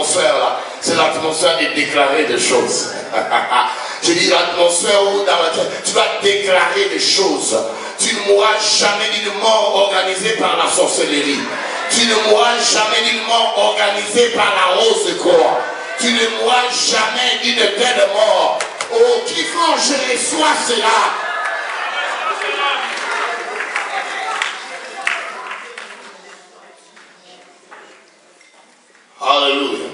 atmosphère là, c'est l'atmosphère de déclarer des choses. Je dis l'atmosphère où dans laquelle tu vas déclarer des choses. Tu ne mourras jamais d'une mort organisée par la sorcellerie. Tu ne mourras jamais d'une mort organisée par la rose de corps. Tu ne mourras jamais d'une telle mort. Oh, qui quand je reçois cela. Alléluia.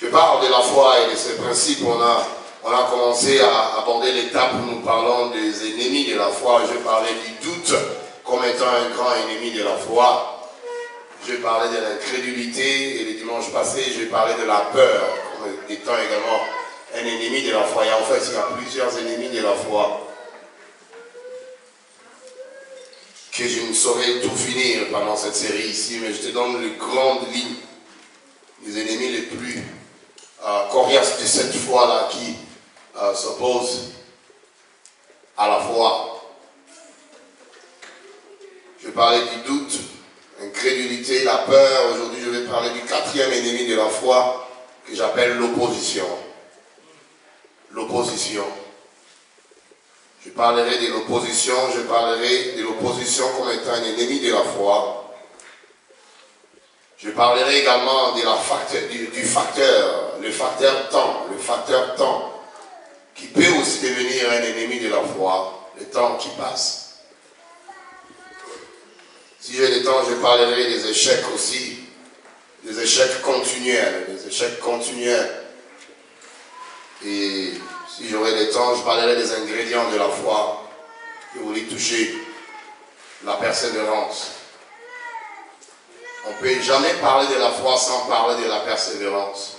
Je parle de la foi et de ses principes. On a commencé à aborder l'étape où nous parlons des ennemis de la foi. Je parlais du doute comme étant un grand ennemi de la foi. Je parlais de l'incrédulité et le dimanche passé, je parlais de la peur comme étant également un ennemi de la foi. Et en fait, il y a plusieurs ennemis de la foi que je ne saurais tout finir pendant cette série ici, mais je te donne les grandes lignes, les ennemis les plus coriaces de cette foi-là qui s'opposent à la foi. Je parlais du doute, l'incrédulité, la peur. Aujourd'hui, je vais parler du quatrième ennemi de la foi que j'appelle l'opposition. L'opposition. Je parlerai de l'opposition, je parlerai de l'opposition comme étant un ennemi de la foi. Je parlerai également de du facteur, le facteur temps, qui peut aussi devenir un ennemi de la foi, le temps qui passe. Si j'ai le temps, je parlerai des échecs aussi, des échecs continuels, Et si j'aurai le temps, je parlerai des ingrédients de la foi. Je voulais toucher la persévérance. On ne peut jamais parler de la foi sans parler de la persévérance.